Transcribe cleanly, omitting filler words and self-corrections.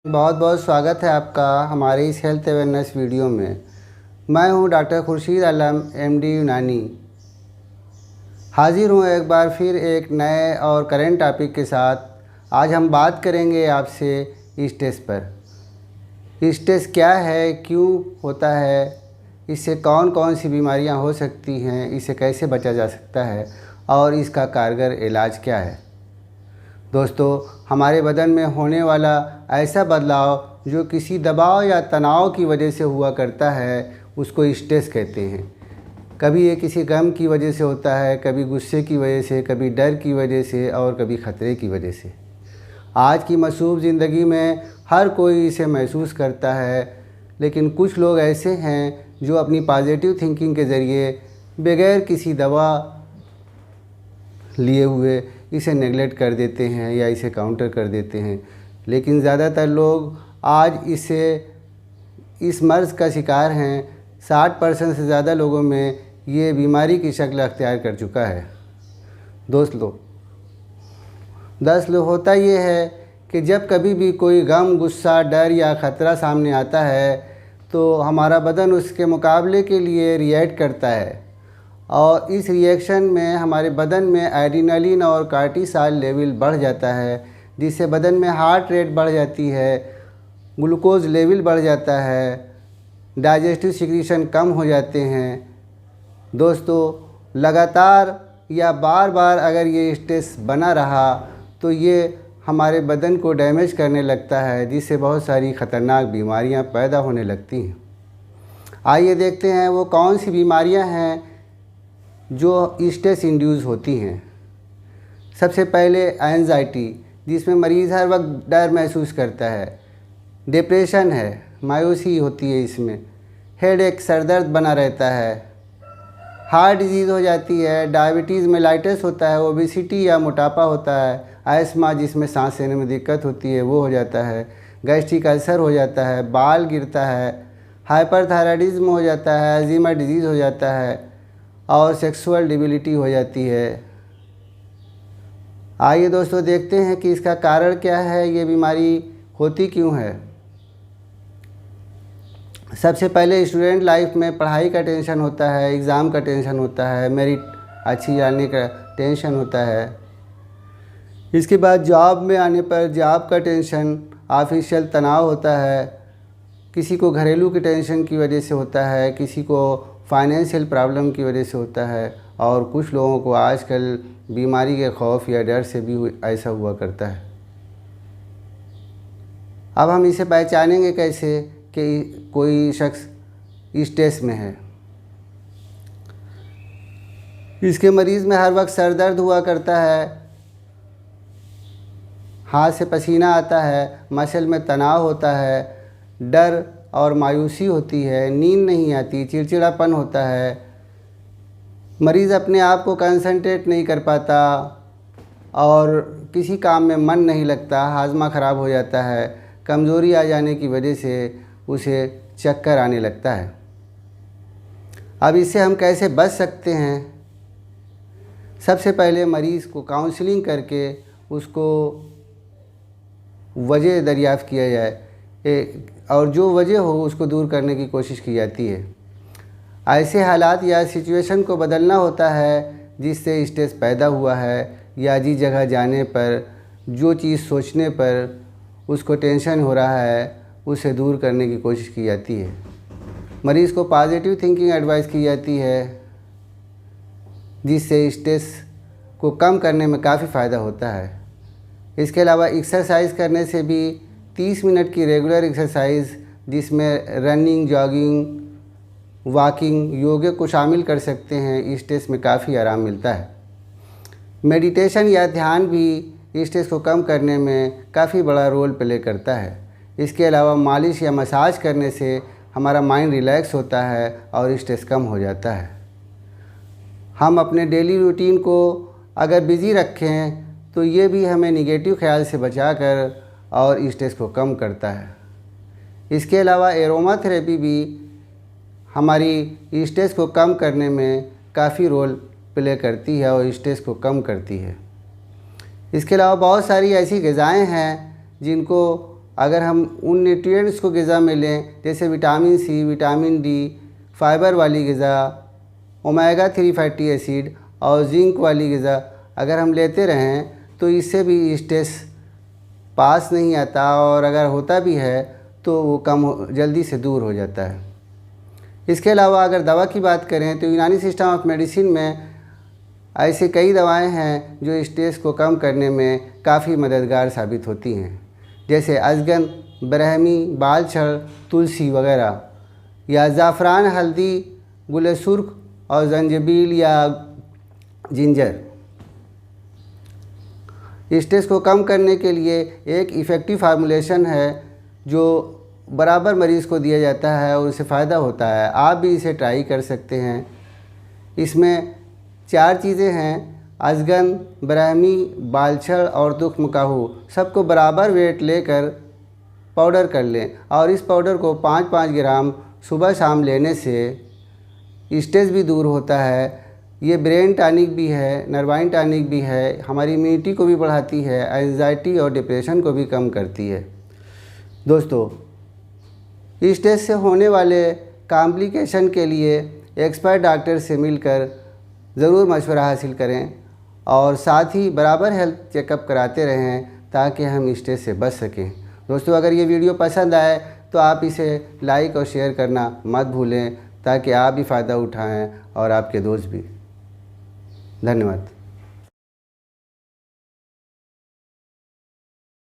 बहुत बहुत स्वागत है आपका हमारे इस हेल्थ अवेयरनेस वीडियो में। मैं हूं डॉक्टर खुर्शीद आलम एमडी यूनानी। हाजिर हूं एक बार फिर एक नए और करेंट टॉपिक के साथ। आज हम बात करेंगे आपसे स्ट्रेस पर। स्ट्रेस क्या है, क्यों होता है, इससे कौन कौन सी बीमारियां हो सकती हैं, इसे कैसे बचा जा सकता है और इसका कारगर इलाज क्या है। दोस्तों, हमारे बदन में होने वाला ऐसा बदलाव जो किसी दबाव या तनाव की वजह से हुआ करता है, उसको स्ट्रेस कहते हैं। कभी ये किसी गम की वजह से होता है, कभी गुस्से की वजह से, कभी डर की वजह से और कभी ख़तरे की वजह से। आज की मसरूफ़ ज़िंदगी में हर कोई इसे महसूस करता है, लेकिन कुछ लोग ऐसे हैं जो अपनी पॉजिटिव थिंकिंग के ज़रिए बगैर किसी दवा लिए हुए इसे नेगलेक्ट कर देते हैं या इसे काउंटर कर देते हैं। लेकिन ज़्यादातर लोग आज इस मर्ज़ का शिकार हैं। 60% से ज़्यादा लोगों में ये बीमारी की शक्ल अख्तियार कर चुका है। दोस्तों, होता ये है कि जब कभी भी कोई गम, गुस्सा, डर या ख़तरा सामने आता है तो हमारा बदन उसके मुकाबले के लिए रिएक्ट करता है और इस रिएक्शन में हमारे बदन में एड्रेनलिन और कार्टिसोल लेवल बढ़ जाता है, जिससे बदन में हार्ट रेट बढ़ जाती है, ग्लूकोज लेवल बढ़ जाता है, डाइजेस्टिव सिक्रीशन कम हो जाते हैं। दोस्तों, लगातार या बार बार अगर ये स्ट्रेस बना रहा तो ये हमारे बदन को डैमेज करने लगता है, जिससे बहुत सारी ख़तरनाक बीमारियां पैदा होने लगती हैं। आइए देखते हैं वो कौन सी बीमारियां हैं जो स्ट्रेस इंड्यूस होती हैं। सबसे पहले एंजाइटी, जिसमें मरीज़ हर वक्त डर महसूस करता है। डिप्रेशन है, मायूसी होती है इसमें। हेडेक, सरदर्द बना रहता है। हार्ट डिजीज़ हो जाती है। डायबिटीज़ मेलाइटस होता है। ओबेसिटी या मोटापा होता है। अस्थमा, जिसमें सांस लेने में दिक्कत होती है, वो हो जाता है। गैस्ट्रिक अल्सर हो जाता है। बाल गिरता है। हाइपरथायराइडिज्म हो जाता है। अल्जीमर डिजीज़ हो जाता है और सेक्सुअल डिबिलिटी हो जाती है। आइए दोस्तों देखते हैं कि इसका कारण क्या है, ये बीमारी होती क्यों है। सबसे पहले स्टूडेंट लाइफ में पढ़ाई का टेंशन होता है, एग्ज़ाम का टेंशन होता है, मेरिट अच्छी आने का टेंशन होता है। इसके बाद जॉब में आने पर जॉब का टेंशन, ऑफिशियल तनाव होता है। किसी को घरेलू की टेंशन की वजह से होता है, किसी को फाइनेंशियल प्रॉब्लम की वजह से होता है और कुछ लोगों को आजकल बीमारी के खौफ या डर से भी ऐसा हुआ करता है। अब हम इसे पहचानेंगे कैसे कि कोई शख्स स्ट्रेस में है। इसके मरीज़ में हर वक्त सर दर्द हुआ करता है, हाथ से पसीना आता है, मसल में तनाव होता है, डर और मायूसी होती है, नींद नहीं आती, चिड़चिड़ापन होता है, मरीज़ अपने आप को कंसंट्रेट नहीं कर पाता और किसी काम में मन नहीं लगता, हाजमा ख़राब हो जाता है, कमज़ोरी आ जाने की वजह से उसे चक्कर आने लगता है। अब इससे हम कैसे बच सकते हैं? सबसे पहले मरीज़ को काउंसलिंग करके उसको वजह दरियाफ़्त किया जाए और जो वजह हो उसको दूर करने की कोशिश की जाती है। ऐसे हालात या सिचुएशन को बदलना होता है जिससे स्ट्रेस पैदा हुआ है, या जिस जगह जाने पर, जो चीज़ सोचने पर उसको टेंशन हो रहा है, उसे दूर करने की कोशिश की जाती है। मरीज़ को पॉजिटिव थिंकिंग एडवाइस की जाती है, जिससे स्ट्रेस को कम करने में काफ़ी फ़ायदा होता है। इसके अलावा एक्सरसाइज करने से भी 30 मिनट की रेगुलर एक्सरसाइज, जिसमें रनिंग, जॉगिंग, वॉकिंग, योगा को शामिल कर सकते हैं, स्ट्रेस में काफ़ी आराम मिलता है। मेडिटेशन या ध्यान भी स्ट्रेस को कम करने में काफ़ी बड़ा रोल प्ले करता है। इसके अलावा मालिश या मसाज करने से हमारा माइंड रिलैक्स होता है और स्ट्रेस कम हो जाता है। हम अपने डेली रूटीन को अगर बिज़ी रखें तो ये भी हमें निगेटिव ख्याल से बचाकर और स्ट्रेस को कम करता है। इसके अलावा एरोमा थेरेपी भी हमारी स्ट्रेस को कम करने में काफ़ी रोल प्ले करती है और स्ट्रेस को कम करती है। इसके अलावा बहुत सारी ऐसी ग़िज़ाएँ हैं जिनको अगर हम उन न्यूट्रिएंट्स को ग़िज़ा में लें जैसे vitamin C, vitamin D, fibre वाली ग़िज़ा, ओमेगा 3 फैटी एसिड और जिंक वाली ग़िज़ा अगर हम लेते रहें तो इससे भी स्ट्रेस पास नहीं आता, और अगर होता भी है तो वो जल्दी से दूर हो जाता है। इसके अलावा अगर दवा की बात करें तो यूनानी सिस्टम ऑफ मेडिसिन में ऐसे कई दवाएं हैं जो स्ट्रेस को कम करने में काफ़ी मददगार साबित होती हैं, जैसे अजगन, ब्रह्मी, बालछड़, तुलसी वगैरह, या ज़ाफ़रान, हल्दी, गुल सुर्ख और जंजबील या जिंजर। स्ट्रेस को कम करने के लिए एक इफ़ेक्टिव फार्मूलेशन है जो बराबर मरीज़ को दिया जाता है और उससे फ़ायदा होता है। आप भी इसे ट्राई कर सकते हैं। इसमें 4 चीज़ें हैं, अजगन, ब्रह्मी, बालछड़ और तुख्म काहू, सबको बराबर वेट लेकर पाउडर कर लें और इस पाउडर को 5-5 ग्राम सुबह शाम लेने से स्ट्रेस भी दूर होता है। ये ब्रेन टॉनिक भी है, नर्वाइन टॉनिक भी है, हमारी इम्यूनिटी को भी बढ़ाती है, एंजाइटी और डिप्रेशन को भी कम करती है। दोस्तों, स्ट्रेस से होने वाले कॉम्प्लिकेशन के लिए एक्सपर्ट डॉक्टर से मिलकर ज़रूर मशवरा हासिल करें और साथ ही बराबर हेल्थ चेकअप कराते रहें ताकि हम स्ट्रेस से बच सकें। दोस्तों, अगर ये वीडियो पसंद आए तो आप इसे लाइक और शेयर करना मत भूलें ताकि आप भी फ़ायदा उठाएं और आपके दोस्त भी। धन्यवाद।